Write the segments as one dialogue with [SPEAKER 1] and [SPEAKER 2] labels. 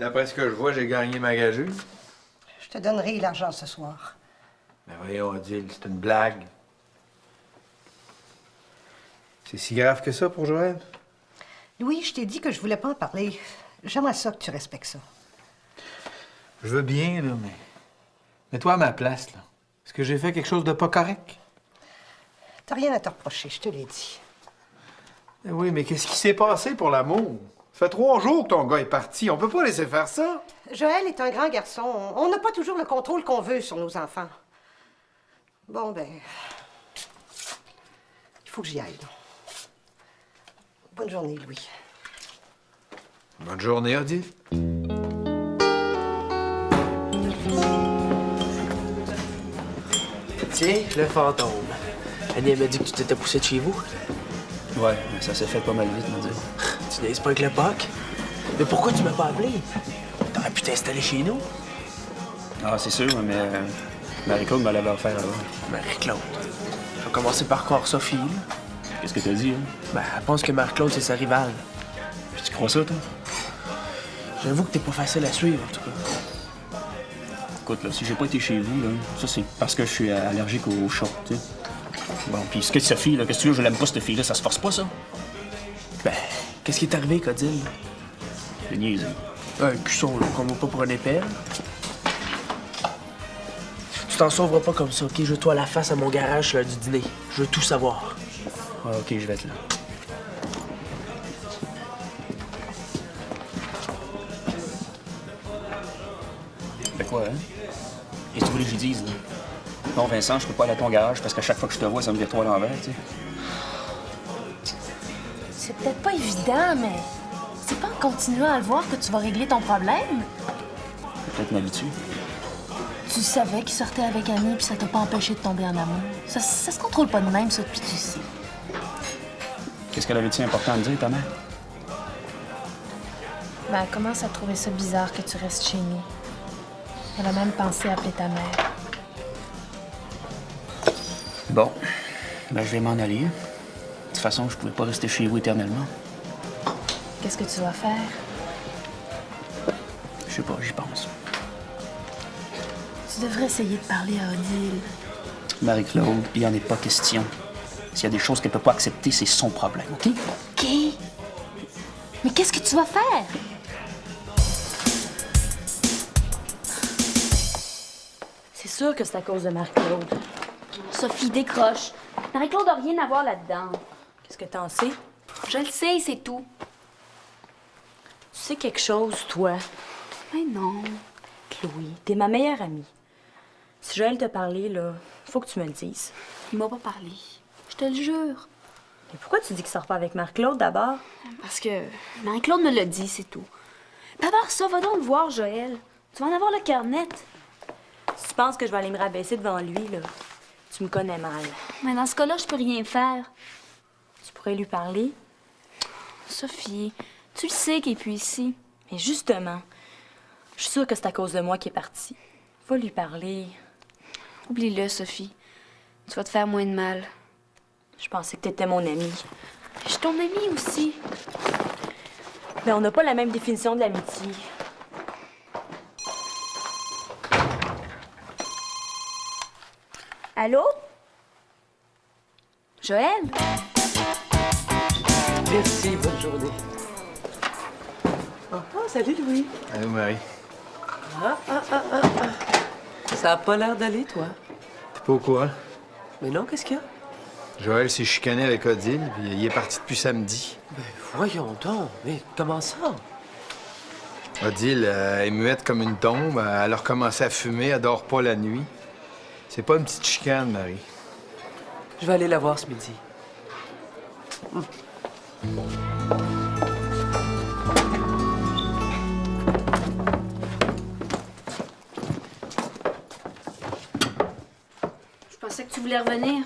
[SPEAKER 1] D'après ce que je vois, j'ai gagné ma gageure.
[SPEAKER 2] Je te donnerai l'argent ce soir.
[SPEAKER 1] Mais voyons, Odile, c'est une blague. C'est si grave que ça pour Joël?
[SPEAKER 2] Louis, je t'ai dit que je voulais pas en parler. J'aimerais ça que tu respectes ça.
[SPEAKER 1] Je veux bien, là, mais... Mets-toi à ma place, là. Est-ce que j'ai fait quelque chose de pas correct?
[SPEAKER 2] T'as rien à te reprocher, je te l'ai dit.
[SPEAKER 1] Eh oui, mais qu'est-ce qui s'est passé pour l'amour? Ça fait 3 jours que ton gars est parti. On peut pas laisser faire ça.
[SPEAKER 2] Joël est un grand garçon. On n'a pas toujours le contrôle qu'on veut sur nos enfants. Bon, ben... il faut que j'y aille, là. Bonne journée, Louis.
[SPEAKER 1] Bonne journée, Odile.
[SPEAKER 3] Tiens, le fantôme. Annie m'a dit que tu t'étais poussé de chez vous.
[SPEAKER 4] Ouais, mais ça s'est fait pas mal vite, me dire.
[SPEAKER 3] Tu n'es pas avec le POC? Mais pourquoi tu m'as pas appelé? T'aurais pu t'installer chez nous.
[SPEAKER 4] Ah, c'est sûr, mais Marie-Claude me l'avait offert avant.
[SPEAKER 3] Marie-Claude. Je vais commencer par croire Sophie, là.
[SPEAKER 4] Qu'est-ce que t'as dit, hein?
[SPEAKER 3] Ben, elle pense que Marie-Claude, c'est sa rivale.
[SPEAKER 4] Puis tu crois ça, toi?
[SPEAKER 3] J'avoue que t'es pas facile à suivre, en tout cas.
[SPEAKER 4] Écoute, là, si j'ai pas été chez vous, là, ça, c'est parce que je suis allergique aux chats, tu sais. Bon, puis ce que Sophie, là, qu'est-ce que tu veux, je l'aime pas, cette fille-là, ça se force pas, ça?
[SPEAKER 3] Ben, qu'est-ce qui est arrivé, Codile?
[SPEAKER 4] Le niaiser.
[SPEAKER 3] Un cusson, là, qu'on voit pas pour un épée. Tu t'en sauveras pas comme ça, OK? Je veux toi à la face à mon garage l'heure du dîner. Je veux tout savoir.
[SPEAKER 4] Ah, OK, je vais être là. Fait quoi, hein? Qu'est-ce que tu voulais que je dise, là? Non, Vincent, je peux pas aller à ton garage parce qu'à chaque fois que je te vois, ça me vire toi à l'envers, tu sais.
[SPEAKER 5] C'est peut-être pas évident, mais c'est pas en continuant à le voir que tu vas régler ton problème.
[SPEAKER 4] Je vais peut-être m'habituer.
[SPEAKER 5] Tu savais qu'il sortait avec Annie puis ça t'a pas empêché de tomber en amour. Ça se contrôle pas de même, ça, puis tu sais.
[SPEAKER 4] Qu'est-ce qu'elle avait de si important à me dire, ta mère?
[SPEAKER 5] Ben, elle commence à trouver ça bizarre que tu restes chez nous. Elle a même pensé appeler ta mère.
[SPEAKER 4] Bon, ben je vais m'en aller. De toute façon, je pouvais pas rester chez vous éternellement.
[SPEAKER 5] Qu'est-ce que tu vas faire?
[SPEAKER 4] Je sais pas, j'y pense.
[SPEAKER 5] Tu devrais essayer de parler à Odile.
[SPEAKER 4] Marie-Claude, il y en est pas question. S'il y a des choses qu'elle peut pas accepter, c'est son problème, OK?
[SPEAKER 5] OK. Mais qu'est-ce que tu vas faire?
[SPEAKER 6] C'est sûr que c'est à cause de Marie-Claude. Sophie, décroche. Marie-Claude n'a rien à voir là-dedans.
[SPEAKER 7] Qu'est-ce que t'en sais?
[SPEAKER 6] Je le sais, c'est tout.
[SPEAKER 7] Tu sais quelque chose, toi?
[SPEAKER 6] Mais non.
[SPEAKER 7] Chloé, t'es ma meilleure amie. Si Joël t'a parlé, là, faut que tu me le dises.
[SPEAKER 6] Il m'a pas parlé. Je te le jure.
[SPEAKER 7] Et pourquoi tu dis qu'il sort pas avec Marc-Claude d'abord?
[SPEAKER 6] Parce que Marie-Claude me l'a dit, c'est tout. Puis à part ça, va donc le voir, Joël. Tu vas en avoir le cœur net.
[SPEAKER 7] Si tu penses que je vais aller me rabaisser devant lui, là, tu me connais mal.
[SPEAKER 6] Mais dans ce cas-là, je peux rien faire.
[SPEAKER 7] Tu pourrais lui parler?
[SPEAKER 6] Sophie, tu le sais qu'il est plus ici.
[SPEAKER 7] Mais justement, je suis sûre que c'est à cause de moi qu'il est parti. Va lui parler.
[SPEAKER 6] Oublie-le, Sophie. Tu vas te faire moins de mal.
[SPEAKER 7] Je pensais que t'étais mon amie.
[SPEAKER 6] Je suis ton amie aussi.
[SPEAKER 7] Mais on n'a pas la même définition de l'amitié.
[SPEAKER 6] Allô? Joël?
[SPEAKER 3] Merci, bonne journée. Ah, salut, Louis.
[SPEAKER 1] Allô, Marie.
[SPEAKER 3] Ça a pas l'air d'aller, toi.
[SPEAKER 1] T'es pas au courant?
[SPEAKER 3] Mais non, qu'est-ce qu'il y a?
[SPEAKER 1] Joël s'est chicané avec Odile, puis il est parti depuis samedi.
[SPEAKER 3] Ben, voyons donc. Mais comment ça?
[SPEAKER 1] Odile est muette comme une tombe. Elle a recommencé à fumer, elle dort pas la nuit. C'est pas une petite chicane, Marie.
[SPEAKER 3] Je vais aller la voir ce midi.
[SPEAKER 6] Je pensais que tu voulais revenir.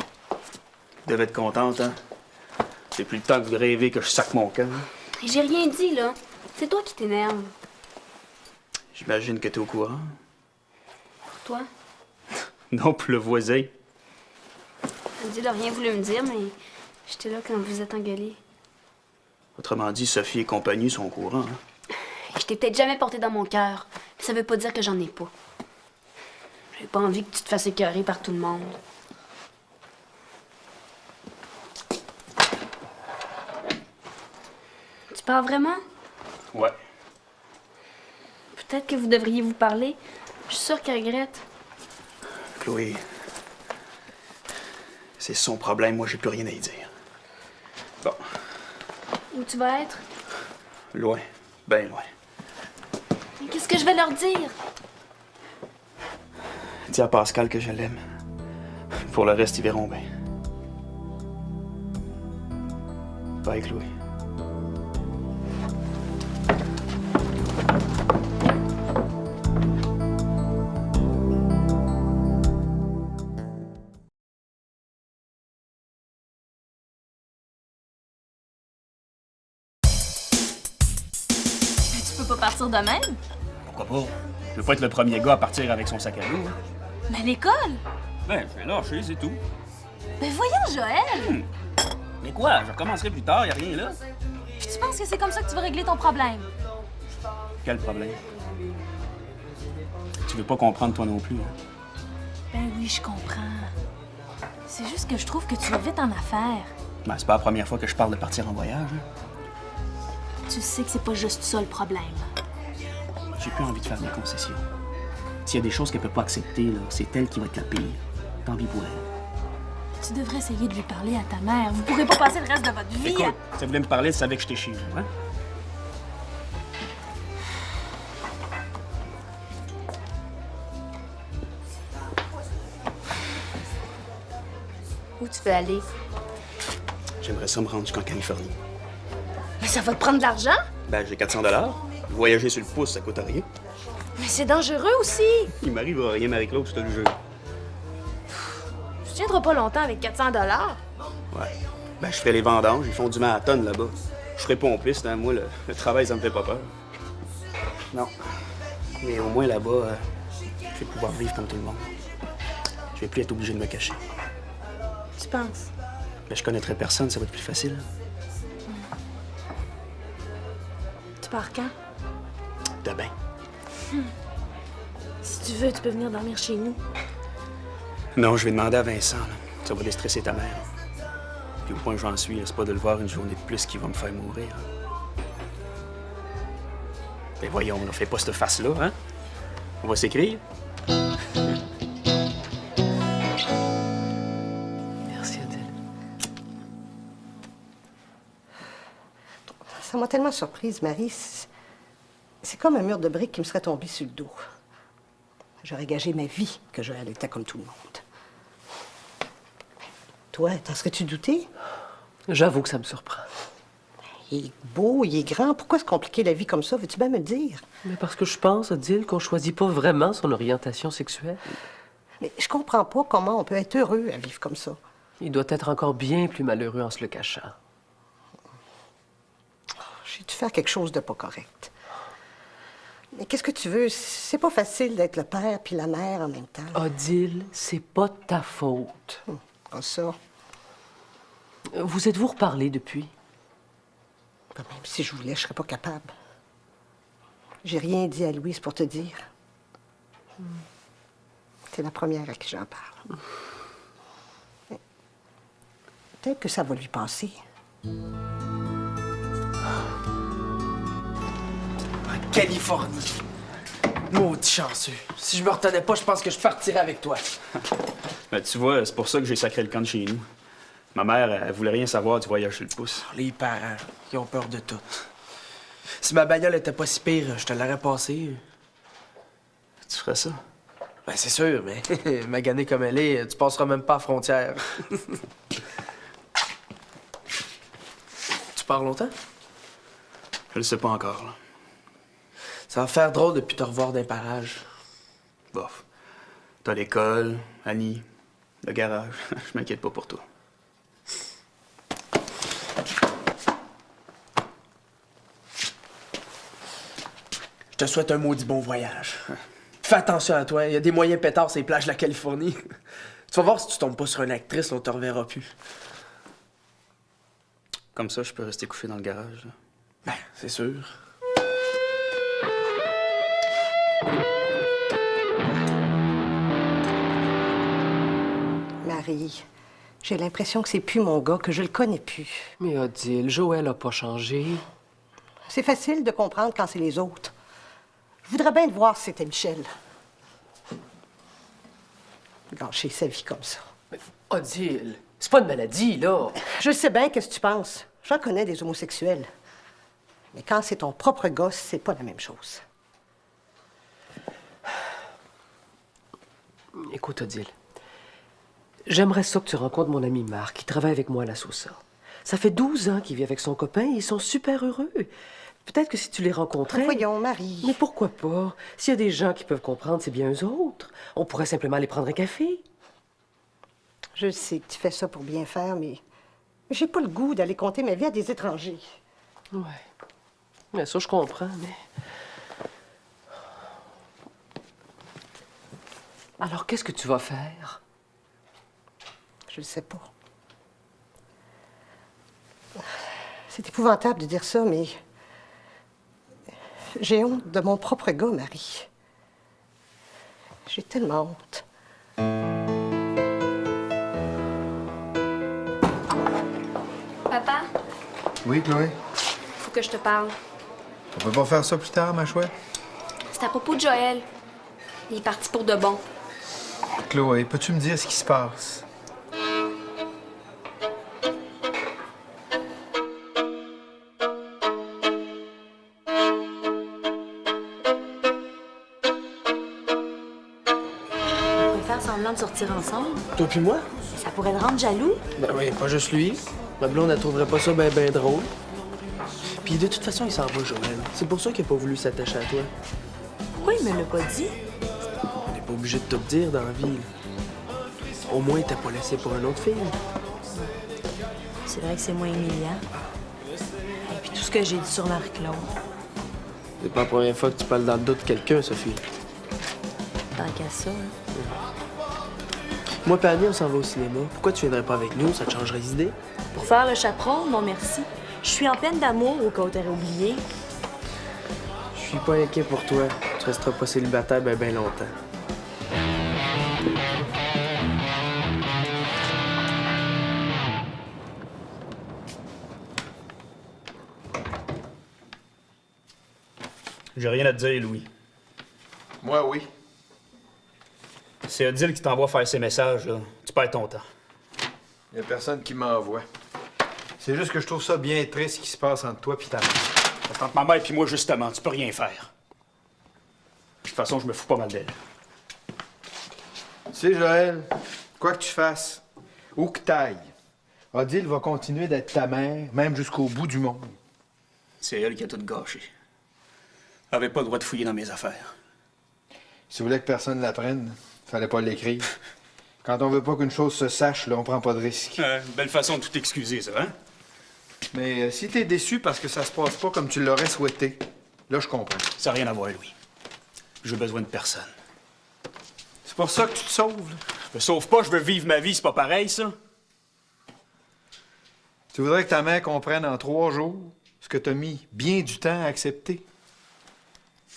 [SPEAKER 4] Tu devais être contente, hein? J'ai plus le temps de rêver que je sac mon camp.
[SPEAKER 6] Et j'ai rien dit, là. C'est toi qui t'énerve.
[SPEAKER 4] J'imagine que t'es au courant.
[SPEAKER 6] Pour toi.
[SPEAKER 4] Non, pour le voisin.
[SPEAKER 6] Andy n'a rien voulu me dire, mais j'étais là quand vous êtes engueulés.
[SPEAKER 4] Autrement dit, Sophie et compagnie sont au courant, hein?
[SPEAKER 6] Je t'ai peut-être jamais porté dans mon cœur, mais ça veut pas dire que j'en ai pas. J'ai pas envie que tu te fasses écœurer par tout le monde. Tu parles vraiment?
[SPEAKER 4] Ouais.
[SPEAKER 6] Peut-être que vous devriez vous parler. Je suis sûre qu'elle regrette.
[SPEAKER 4] Chloé, c'est son problème, moi j'ai plus rien à y dire. Bon,
[SPEAKER 6] Où tu vas être?
[SPEAKER 4] loin, ben loin.
[SPEAKER 6] Qu'est-ce que je vais leur dire?
[SPEAKER 4] Dis à Pascal que je l'aime. Pour le reste, ils verront bien. Bye, Chloé.
[SPEAKER 5] Tu peux pas partir de même?
[SPEAKER 4] Pourquoi pas? Je veux pas être le premier gars à partir avec son sac à dos. Hein.
[SPEAKER 5] Mais l'école?
[SPEAKER 4] Ben, je vais lâcher, c'est tout.
[SPEAKER 5] Ben voyons, Joël!
[SPEAKER 4] Mais quoi? Je recommencerai plus tard, y a rien là.
[SPEAKER 5] Puis tu penses que c'est comme ça que tu vas régler ton problème?
[SPEAKER 4] Quel problème? Tu veux pas comprendre toi non plus, hein?
[SPEAKER 5] Ben oui, je comprends. C'est juste que je trouve que tu vas vite en affaires.
[SPEAKER 4] Ben, c'est pas la première fois que je parle de partir en voyage. Hein.
[SPEAKER 5] Tu sais que c'est pas juste ça le problème.
[SPEAKER 4] J'ai plus envie de faire des concessions. S'il y a des choses qu'elle peut pas accepter, là, c'est elle qui va être la pire. Tant pis pour elle.
[SPEAKER 5] Tu devrais essayer de lui parler à ta mère. Vous pourrez pas passer le reste de votre vie.
[SPEAKER 4] Écoute, si elle voulait me parler, elle savait que j'étais chez vous, hein?
[SPEAKER 6] Où tu veux aller?
[SPEAKER 4] J'aimerais ça me rendre jusqu'en Californie.
[SPEAKER 6] Mais ça va te prendre de l'argent?
[SPEAKER 4] Ben, j'ai 400 $. Voyager sur le pouce, ça coûte rien.
[SPEAKER 6] Mais c'est dangereux aussi.
[SPEAKER 4] Il m'arrivera rien, Marie-Claude, je te le jure.
[SPEAKER 6] Tu tiendras pas longtemps avec 400 $.
[SPEAKER 4] Ouais. Ben, je ferai les vendanges, ils font du marathon là-bas. Je serai pompiste, hein. Moi, le travail, ça me fait pas peur. Non. Mais au moins là-bas, je vais pouvoir vivre comme tout le monde. Je vais plus être obligé de me cacher.
[SPEAKER 6] Tu penses?
[SPEAKER 4] Ben, je connaîtrai personne, ça va être plus facile.
[SPEAKER 6] Tu pars quand?
[SPEAKER 4] Demain.
[SPEAKER 6] Si tu veux, tu peux venir dormir chez nous.
[SPEAKER 4] Non, je vais demander à Vincent, là. Ça va déstresser ta mère. Puis au point où j'en suis, là, c'est pas de le voir une journée de plus qui va me faire mourir. Ben voyons, là, fais pas cette face-là, hein? On va s'écrire?
[SPEAKER 3] Merci, Adèle.
[SPEAKER 2] Ça m'a tellement surprise, Marie. C'est comme un mur de briques qui me serait tombé sur le dos. J'aurais gagé ma vie que Joël était comme tout le monde. Toi, t'en serais-tu douté?
[SPEAKER 3] J'avoue que ça me surprend.
[SPEAKER 2] Il est beau, il est grand. Pourquoi se compliquer la vie comme ça? Veux-tu bien me le dire?
[SPEAKER 3] Mais parce que je pense, Adèle, qu'on choisit pas vraiment son orientation sexuelle.
[SPEAKER 2] Mais je comprends pas comment on peut être heureux à vivre comme ça.
[SPEAKER 3] Il doit être encore bien plus malheureux en se le cachant.
[SPEAKER 2] J'ai dû faire quelque chose de pas correct. Mais qu'est-ce que tu veux? C'est pas facile d'être le père puis la mère en même temps.
[SPEAKER 3] Odile, c'est pas de ta faute.
[SPEAKER 2] Comme ça.
[SPEAKER 3] Vous êtes-vous reparlé depuis?
[SPEAKER 2] Même si je voulais, je serais pas capable. J'ai rien dit à Louise pour te dire. T'es la première à qui j'en parle. Mais peut-être que ça va lui passer.
[SPEAKER 3] En Californie. Maudit chanceux. Si je me retenais pas, je pense que je partirais avec toi.
[SPEAKER 4] Ben, tu vois, c'est pour ça que j'ai sacré le camp de chez nous. Ma mère, elle voulait rien savoir du voyage sur le pouce.
[SPEAKER 3] Les parents, ils ont peur de tout. Si ma bagnole était pas si pire, je te l'aurais passée.
[SPEAKER 4] Tu ferais ça?
[SPEAKER 3] Ben, c'est sûr, mais maganée comme elle est, tu passeras même pas à la frontière. Tu pars longtemps?
[SPEAKER 4] Je le sais pas encore, là.
[SPEAKER 3] Ça va faire drôle depuis te revoir d'un parage.
[SPEAKER 4] Bof. T'as l'école, Annie, le garage. Je m'inquiète pas pour toi.
[SPEAKER 3] Je te souhaite un maudit bon voyage. Fais attention à toi, il y a des moyens pétards sur les plages de la Californie. Tu vas voir si tu tombes pas sur une actrice, on te reverra plus.
[SPEAKER 4] Comme ça, je peux rester couché dans le garage, là.
[SPEAKER 3] Ben, c'est sûr.
[SPEAKER 2] Marie, j'ai l'impression que c'est plus mon gars, que je le connais plus.
[SPEAKER 8] Mais Odile, Joël a pas changé.
[SPEAKER 2] C'est facile de comprendre quand c'est les autres. Je voudrais bien te voir si c'était Michel. Gâcher sa vie comme ça.
[SPEAKER 8] Mais Odile, c'est pas une maladie, là.
[SPEAKER 2] Je sais bien qu'est-ce que tu penses. J'en connais des homosexuels. Mais quand c'est ton propre gosse, c'est pas la même chose.
[SPEAKER 8] Écoute, Odile, j'aimerais ça que tu rencontres mon ami Marc, qui travaille avec moi à la Sousa. Ça fait 12 ans qu'il vit avec son copain et ils sont super heureux. Peut-être que si tu les rencontrais...
[SPEAKER 2] Voyons, Marie.
[SPEAKER 8] Mais pourquoi pas? S'il y a des gens qui peuvent comprendre, c'est bien eux autres. On pourrait simplement aller prendre un café.
[SPEAKER 2] Je sais que tu fais ça pour bien faire, mais j'ai pas le goût d'aller compter ma vie à des étrangers.
[SPEAKER 8] Ouais. Mais ça, je comprends, mais... Alors, qu'est-ce que tu vas faire?
[SPEAKER 2] Je le sais pas. C'est épouvantable de dire ça, mais j'ai honte de mon propre gars, Marie. J'ai tellement honte.
[SPEAKER 6] Papa,
[SPEAKER 1] Oui, Chloé?
[SPEAKER 6] faut que je te parle.
[SPEAKER 1] On peut pas faire ça plus tard, ma chouette?
[SPEAKER 6] C'est à propos de Joël. Il est parti pour de bon.
[SPEAKER 1] Chloé, peux-tu me dire ce qui se passe?
[SPEAKER 7] On peut faire semblant de sortir ensemble.
[SPEAKER 3] Toi puis moi?
[SPEAKER 7] Ça pourrait le rendre jaloux.
[SPEAKER 3] Ben oui, pas juste lui. Ma blonde, elle trouverait pas ça ben drôle. Puis de toute façon, il s'en va, Joël. C'est pour ça qu'il a pas voulu s'attacher à toi.
[SPEAKER 7] Pourquoi il me l'a pas dit?
[SPEAKER 3] On n'est pas obligé de te le dire dans la vie, là. Au moins, t'as pas laissé pour une autre fille.
[SPEAKER 7] C'est vrai que c'est moins humiliant. Et puis tout ce que j'ai dit sur Marie-Claude,
[SPEAKER 3] C'est pas la première fois que tu parles dans le dos de quelqu'un, Sophie.
[SPEAKER 7] tant qu'à ça. Hein.
[SPEAKER 3] Moi et Annie, on s'en va au cinéma. Pourquoi tu viendrais pas avec nous? Ça te changerait d'idée?
[SPEAKER 7] Pour faire le chaperon, non merci. Je suis en peine d'amour au cas où t'aurais oublié.
[SPEAKER 3] Je suis pas inquiet pour toi. Tu resteras pas célibataire ben longtemps.
[SPEAKER 4] J'ai rien à te dire, Louis.
[SPEAKER 1] Moi, oui.
[SPEAKER 4] C'est Odile qui t'envoie faire ces messages, là. Tu perds ton temps.
[SPEAKER 1] Il y a personne qui m'envoie. C'est juste que je trouve ça bien triste ce qui se passe entre toi et ta mère.
[SPEAKER 4] Parce qu'entre ma mère et moi, justement, tu peux rien faire. De toute façon, je me fous pas mal d'elle.
[SPEAKER 1] Tu sais, Joël, quoi que tu fasses, où que t'ailles, Odile va continuer d'être ta mère, même jusqu'au bout du monde.
[SPEAKER 4] C'est elle qui a tout gâché. Elle avait pas le droit de fouiller dans mes affaires.
[SPEAKER 1] Si tu voulais que personne l'apprenne, fallait pas l'écrire. Quand on veut pas qu'une chose se sache, là, on prend pas de risque.
[SPEAKER 4] Belle façon de tout excuser, ça, hein?
[SPEAKER 1] Mais si t'es déçu parce que ça se passe pas comme tu l'aurais souhaité, là, je comprends.
[SPEAKER 4] Ça n'a rien à voir, Louis. J'ai besoin de personne.
[SPEAKER 1] C'est pour ça que tu te sauves, là.
[SPEAKER 4] Je me sauve pas, je veux vivre ma vie, c'est pas pareil, ça?
[SPEAKER 1] Tu voudrais que ta mère comprenne en 3 jours ce que t'as mis bien du temps à accepter.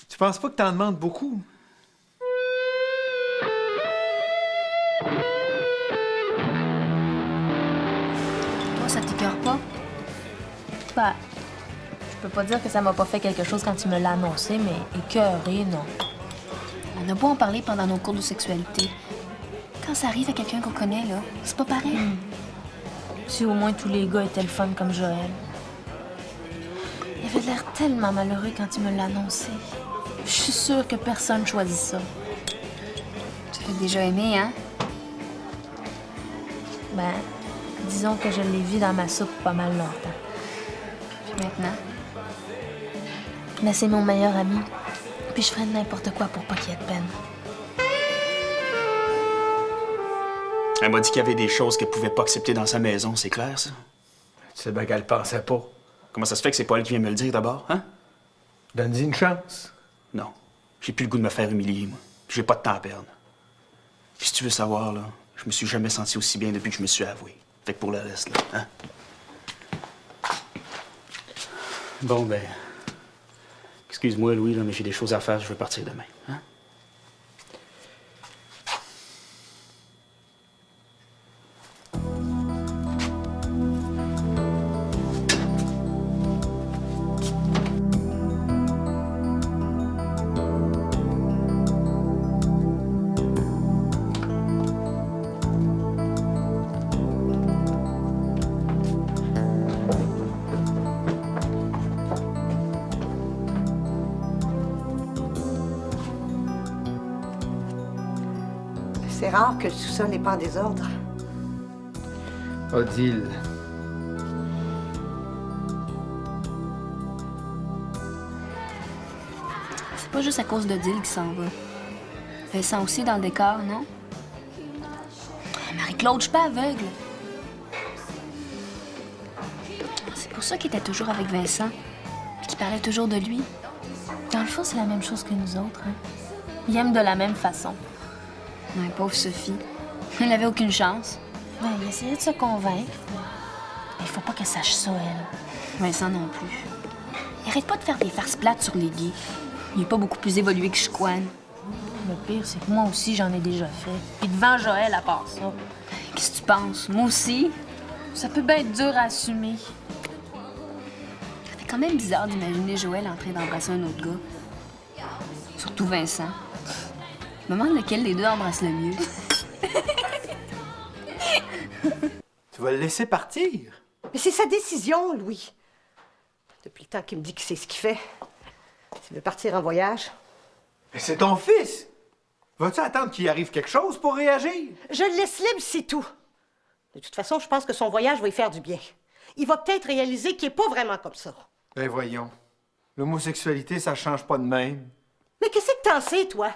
[SPEAKER 1] Tu penses pas que t'en demandes beaucoup?
[SPEAKER 5] Toi, ça t'écœure pas? Bah, je peux pas dire que ça m'a pas fait quelque chose quand tu me l'as annoncé, mais écœuré, non. On a beau en parler pendant nos cours de sexualité. Quand ça arrive à quelqu'un qu'on connaît, là, c'est pas pareil. Si au moins tous les gars étaient le fun comme Joël. Il avait l'air tellement malheureux quand il me l'a annoncé. Je suis sûre que personne choisit ça.
[SPEAKER 6] Tu l'as déjà aimé, hein?
[SPEAKER 5] Ben, disons que je l'ai vu dans ma soupe pas mal longtemps.
[SPEAKER 6] Puis maintenant?
[SPEAKER 5] Mais c'est mon meilleur ami. Puis je ferais n'importe quoi pour pas qu'il y ait de peine.
[SPEAKER 4] Elle m'a dit qu'il y avait des choses qu'elle pouvait pas accepter dans sa maison, c'est clair, ça?
[SPEAKER 1] Tu sais bien qu'elle pensait pas.
[SPEAKER 4] Comment ça se fait que c'est pas elle qui vient me le dire d'abord, hein?
[SPEAKER 1] Donne-y une chance.
[SPEAKER 4] Non. J'ai plus le goût de me faire humilier, moi. Puis j'ai pas de temps à perdre. Puis si tu veux savoir, là, je me suis jamais senti aussi bien depuis que je me suis avoué. Fait que pour le reste, là, hein? Bon, ben... Excuse-moi, Louis, là, mais j'ai des choses à faire, je veux partir demain. Hein?
[SPEAKER 2] C'est rare que le sous-sol n'est pas en désordre.
[SPEAKER 1] Odile.
[SPEAKER 5] C'est pas juste à cause de Dill qui s'en va. Vincent aussi dans le décor, non? Marie-Claude, je suis pas aveugle. C'est pour ça qu'il était toujours avec Vincent, puis qu'il parlait toujours de lui. Dans le fond, c'est la même chose que nous autres, hein? Il aime de la même façon. Ouais, pauvre Sophie. Elle n'avait aucune chance. Ouais, il essayait de se convaincre. Il faut pas qu'elle sache ça, elle. Vincent non plus. Il arrête pas de faire des farces plates sur les gays. Il est pas beaucoup plus évolué que Chicoine. Le pire, c'est que moi aussi, j'en ai déjà fait. Puis devant Joël, à part ça. Qu'est-ce que tu penses? Moi aussi? Ça peut bien être dur à assumer. Ça fait quand même bizarre d'imaginer Joël en train d'embrasser un autre gars. Surtout Vincent. Je me demande lequel des deux embrasse le mieux.
[SPEAKER 1] Tu vas le laisser partir?
[SPEAKER 2] Mais c'est sa décision, Louis. Depuis le temps qu'il me dit qu'il sait ce qu'il fait. S'il veut partir en voyage.
[SPEAKER 1] Mais c'est ton fils! Vas-tu attendre qu'il arrive quelque chose pour réagir?
[SPEAKER 2] Je le laisse libre, c'est tout. De toute façon, je pense que son voyage va lui faire du bien. Il va peut-être réaliser qu'il n'est pas vraiment comme ça.
[SPEAKER 1] Ben voyons. L'homosexualité, ça change pas de même.
[SPEAKER 2] Mais qu'est-ce que t'en sais, toi?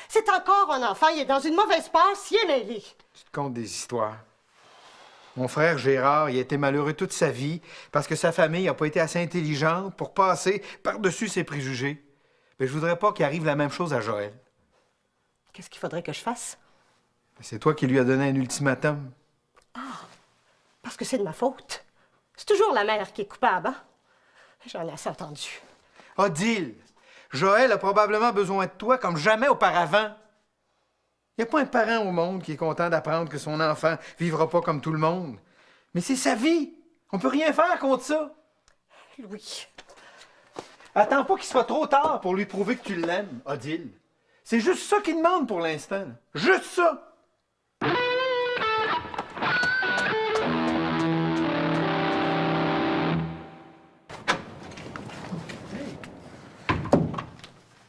[SPEAKER 2] C'est encore un enfant, il est dans une mauvaise passe, il est mêlé.
[SPEAKER 1] Tu te contes des histoires. Mon frère Gérard, il a été malheureux toute sa vie parce que sa famille n'a pas été assez intelligente pour passer par-dessus ses préjugés. Mais je voudrais pas qu'il arrive la même chose à Joël.
[SPEAKER 2] Qu'est-ce qu'il faudrait que je fasse?
[SPEAKER 1] C'est toi qui lui as donné un ultimatum.
[SPEAKER 2] Parce que c'est de ma faute. C'est toujours la mère qui est coupable, hein? J'en ai assez entendu.
[SPEAKER 1] Odile, Joël a probablement besoin de toi comme jamais auparavant. Il n'y a pas un parent au monde qui est content d'apprendre que son enfant vivra pas comme tout le monde. Mais c'est sa vie. On peut rien faire contre ça.
[SPEAKER 2] Louis.
[SPEAKER 1] Attends pas qu'il soit trop tard pour lui prouver que tu l'aimes, Odile. C'est juste ça qu'il demande pour l'instant. Juste ça.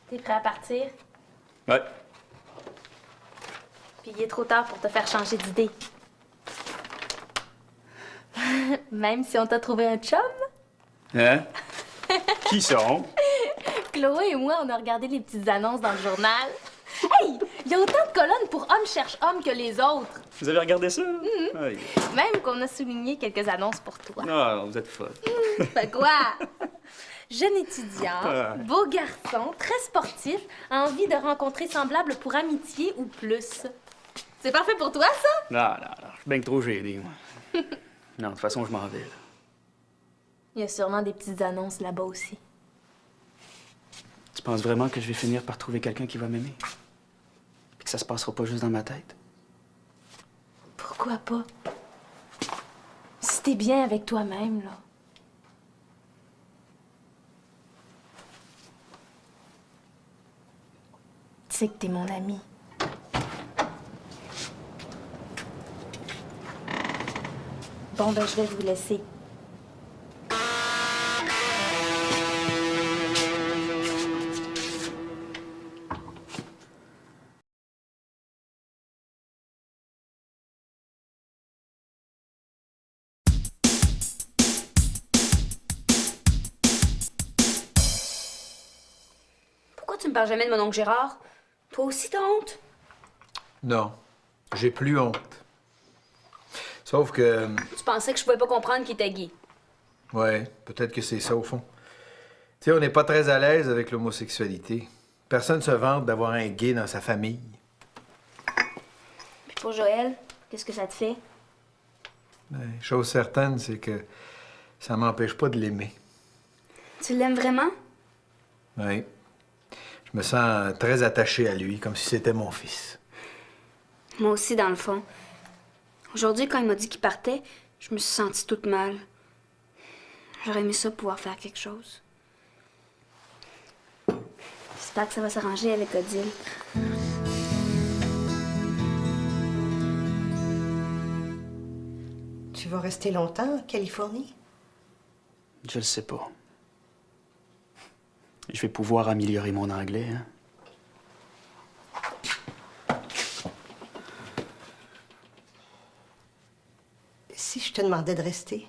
[SPEAKER 5] T'es prêt à partir?
[SPEAKER 4] Ouais.
[SPEAKER 5] Puis il est trop tard pour te faire changer d'idée. Même si on t'a trouvé un chum?
[SPEAKER 4] Hein? Qui sont?
[SPEAKER 5] Chloé et moi, on a regardé les petites annonces dans le journal. Hey! Il y a autant de colonnes pour hommes cherchent hommes que les autres.
[SPEAKER 4] Vous avez regardé ça? Aïe.
[SPEAKER 5] Même qu'on a souligné quelques annonces pour toi.
[SPEAKER 4] Ah, vous êtes folle.
[SPEAKER 5] Fait quoi? Jeune étudiant, beau garçon, très sportif, a envie de rencontrer semblable pour amitié ou plus. C'est parfait pour toi, ça?
[SPEAKER 4] Non, je suis bien que trop gêné, moi. Non, de toute façon, je m'en vais, là.
[SPEAKER 5] Il y a sûrement des petites annonces là-bas aussi.
[SPEAKER 4] Tu penses vraiment que je vais finir par trouver quelqu'un qui va m'aimer? Puis que ça se passera pas juste dans ma tête?
[SPEAKER 5] Pourquoi pas? Si t'es bien avec toi-même, là. Tu sais que t'es mon ami. Bon, ben, je vais vous laisser.
[SPEAKER 6] Pourquoi tu me parles jamais de mon oncle Gérard? Toi aussi, t'as honte?
[SPEAKER 1] Non, j'ai plus honte. Sauf que...
[SPEAKER 6] Tu pensais que je pouvais pas comprendre qu'il était gay.
[SPEAKER 1] Ouais, peut-être que c'est ça au fond. Tu sais, on n'est pas très à l'aise avec l'homosexualité. Personne se vante d'avoir un gay dans sa famille.
[SPEAKER 6] Puis pour Joël, qu'est-ce que ça te fait?
[SPEAKER 1] Ouais, chose certaine, c'est que ça m'empêche pas de l'aimer.
[SPEAKER 6] Tu l'aimes vraiment?
[SPEAKER 1] Oui. Je me sens très attaché à lui, comme si c'était mon fils.
[SPEAKER 6] Moi aussi, dans le fond. Aujourd'hui, quand il m'a dit qu'il partait, je me suis sentie toute mal. J'aurais aimé ça pouvoir faire quelque chose. J'espère que ça va s'arranger avec Odile.
[SPEAKER 2] Tu vas rester longtemps en Californie?
[SPEAKER 4] Je le sais pas. Je vais pouvoir améliorer mon anglais, hein.
[SPEAKER 2] Si je te demandais de rester?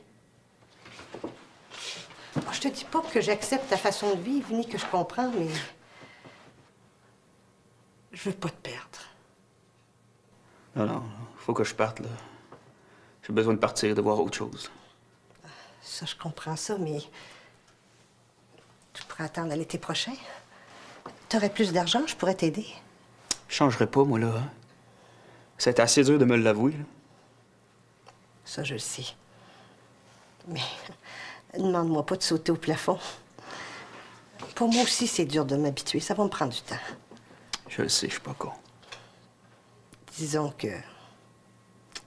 [SPEAKER 2] Je te dis pas que j'accepte ta façon de vivre, ni que je comprends, mais... je veux pas te perdre.
[SPEAKER 4] Non, non, faut que je parte, là. J'ai besoin de partir, de voir autre chose.
[SPEAKER 2] Ça, je comprends ça, mais... tu pourrais attendre à l'été prochain. T'aurais plus d'argent, je pourrais t'aider.
[SPEAKER 4] Je changerai pas, moi, là, hein. C'est assez dur de me l'avouer, là.
[SPEAKER 2] Ça, je le sais. Mais demande-moi pas de sauter au plafond. Pour moi aussi, c'est dur de m'habituer. Ça va me prendre du temps.
[SPEAKER 4] Je le sais, je suis pas con.
[SPEAKER 2] Disons que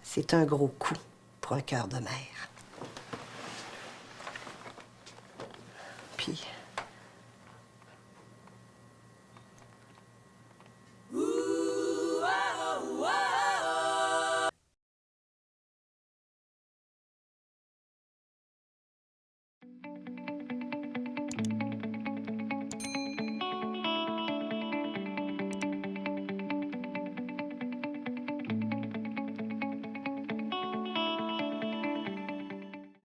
[SPEAKER 2] c'est un gros coup pour un cœur de mère. Puis,